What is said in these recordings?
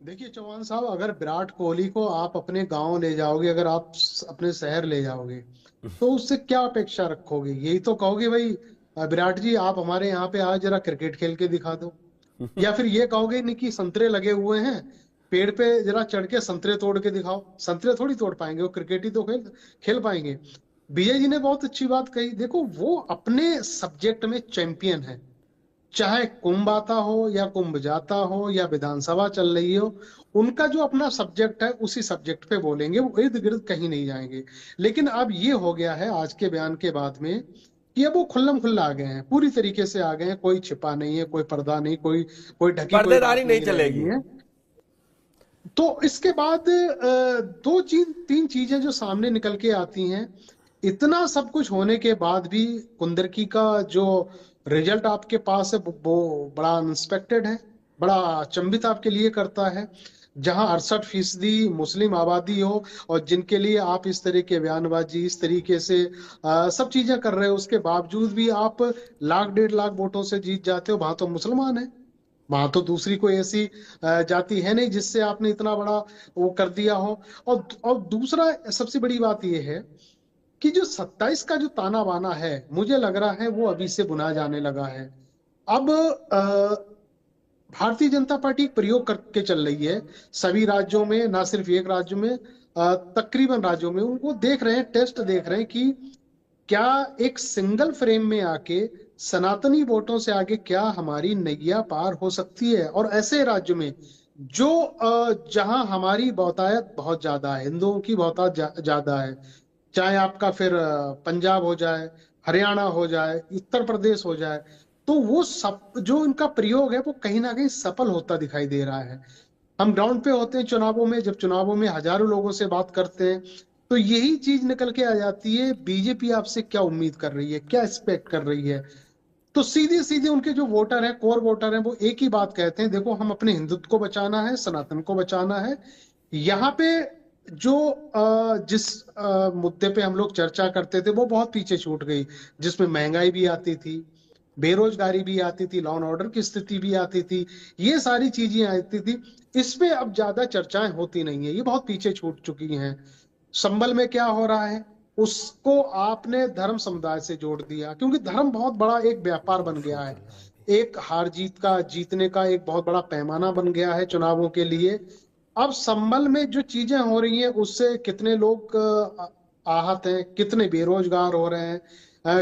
देखिए चौहान साहब, अगर विराट कोहली को आप अपने गांव ले जाओगे, अगर आप अपने शहर ले जाओगे, तो उससे क्या अपेक्षा रखोगे? यही तो कहोगे भाई, विराट जी आप हमारे यहाँ पे आज जरा क्रिकेट खेल के दिखा दो। या फिर ये कहोगे नहीं कि संतरे लगे हुए हैं, पेड़ पे जरा चढ़ के संतरे तोड़ के दिखाओ। संतरे थोड़ी तोड़ पाएंगे, वो क्रिकेट ही तो खेल खेल पाएंगे। विजय जी ने बहुत अच्छी बात कही। देखो, वो अपने सब्जेक्ट में चैंपियन है। चाहे कुंभ आता हो या कुंभ जाता हो या विधानसभा चल रही हो, उनका जो अपना सब्जेक्ट है उसी सब्जेक्ट पे बोलेंगे, वो इर्द गिर्द कहीं नहीं जाएंगे। लेकिन अब ये हो गया है आज के बयान के बाद में कि अब वो खुल्लम खुल्ला आ गए हैं, पूरी तरीके से आ गए हैं। कोई छिपा नहीं है, कोई पर्दा नहीं, कोई कोई ढकी कोई पर्देदारी बात नहीं नहीं रह गई चलेगी। है। तो इसके बाद दो चीज तीन चीजें जो सामने निकल के आती हैं। इतना सब कुछ होने के बाद भी कुंदरकी का जो रिजल्ट आपके पास है वो बड़ा अनएक्सपेक्टेड है, बड़ा अचंभित आपके लिए करता है। जहां 68% मुस्लिम आबादी हो और जिनके लिए आप इस तरह के बयानबाजी, इस तरीके से सब चीजें कर रहे हो, उसके बावजूद भी आप लाख 1.5 लाख वोटों से जीत जाते हो। वहां तो मुसलमान है, वहां तो दूसरी कोई ऐसी जाति है नहीं जिससे आपने इतना बड़ा वो कर दिया हो। और दूसरा सबसे बड़ी बात यह है कि जो 27 का जो ताना बाना है, मुझे लग रहा है वो अभी से बुना जाने लगा है। अब भारतीय जनता पार्टी एक प्रयोग करके चल रही है सभी राज्यों में, ना सिर्फ एक राज्य में, तकरीबन राज्यों में। उनको देख रहे हैं, टेस्ट देख रहे हैं कि क्या एक सिंगल फ्रेम में आके सनातनी वोटों से आगे क्या हमारी नैया पार हो सकती है। और ऐसे राज्य में जो जहां हमारी बहुतायत बहुत ज्यादा है, हिंदुओं की बहुतायत ज्यादा है, चाहे आपका फिर पंजाब हो जाए, हरियाणा हो जाए, उत्तर प्रदेश हो जाए, तो वो सब जो इनका प्रयोग है वो कहीं ना कहीं सफल होता दिखाई दे रहा है। हम ग्राउंड पे होते हैं चुनावों में, जब चुनावों में हजारों लोगों से बात करते हैं, तो यही चीज निकल के आ जाती है। बीजेपी आपसे क्या उम्मीद कर रही है, क्या एक्सपेक्ट कर रही है? तो सीधे सीधे उनके जो वोटर हैं, कोर वोटर हैं, वो एक ही बात कहते हैं, देखो हम अपने हिंदुत्व को बचाना है, सनातन को बचाना है। यहाँ पे जो जिस मुद्दे पे हम लोग चर्चा करते थे वो बहुत पीछे छूट गई, जिसमें महंगाई भी आती थी, बेरोजगारी भी आती थी, लॉ एंड ऑर्डर की स्थिति भी आती थी, ये सारी चीजें आती थी। इस पे अब ज्यादा चर्चाएं होती नहीं है, ये बहुत पीछे छूट चुकी हैं। संबल में क्या हो रहा है, उसको आपने धर्म समुदाय से जोड़ दिया, क्योंकि धर्म बहुत बड़ा एक व्यापार बन गया है। एक हार जीत का, जीतने का एक बहुत बड़ा पैमाना बन गया है चुनावों के लिए। अब संबल में जो चीजें हो रही हैं उससे कितने लोग आहत हैं, कितने बेरोजगार हो रहे हैं,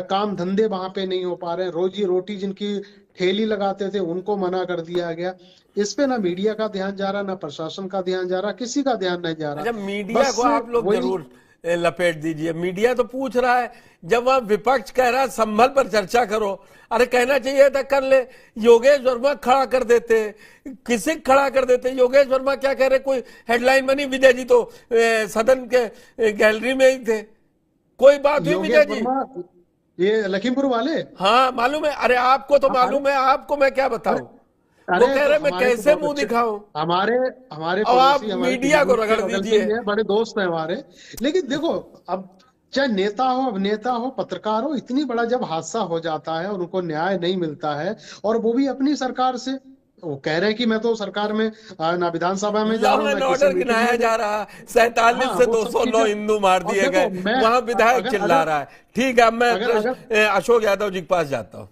काम धंधे वहां पे नहीं हो पा रहे हैं, रोजी रोटी जिनकी ठेली लगाते थे उनको मना कर दिया गया। इस पे ना मीडिया का ध्यान जा रहा, ना प्रशासन का ध्यान जा रहा, किसी का ध्यान नहीं जा रहा। अच्छा, मीडिया को बस आप लोग वही। जरूर लपेट दीजिए। मीडिया तो पूछ रहा है, जब वहां विपक्ष कह रहा है संभल पर चर्चा करो, अरे कहना चाहिए था कर ले। योगेश वर्मा खड़ा कर देते, किसे खड़ा कर देते। योगेश वर्मा क्या कह रहे, कोई हेडलाइन बनी? विजय जी तो सदन के गैलरी में ही थे, कोई बात हुई योगेश विजय जी? वर्मा, ये लखीमपुर वाले। हाँ मालूम है, अरे आपको तो अरे मालूम है, आपको मैं क्या अरे बताऊं। वो अरे कह तो रहे मैं हमारे तो कैसे बहुत मुंह अच्छे, दिखाऊं। हमारे हमारे अब आप पड़ोसी, हमारे मीडिया को पीलीभीत के रगड़ बगल से दीजिए। ही है, बड़े दोस्त हैं हमारे। लेकिन देखो, अब चाहे नेता हो, अभिनेता हो, पत्रकार हो, इतनी बड़ा जब हादसा हो जाता है और उनको न्याय नहीं मिलता है, और वो भी अपनी सरकार से, वो कह रहे हैं कि मैं तो सरकार में ना विधानसभा में जा लॉ रहा हूँ, ना एंड किसी ऑर्डर मीटिंग गिनाया में जा जा। रहा, 47 हाँ, से वो सब 209 चीजें। हिंदू मार और दिए देखो गए, मैं, वहां विधायक अगर चिल्ला अगर रहा है। ठीक है, अब मैं अगर अगर अशोक यादव जी के पास जाता हूं।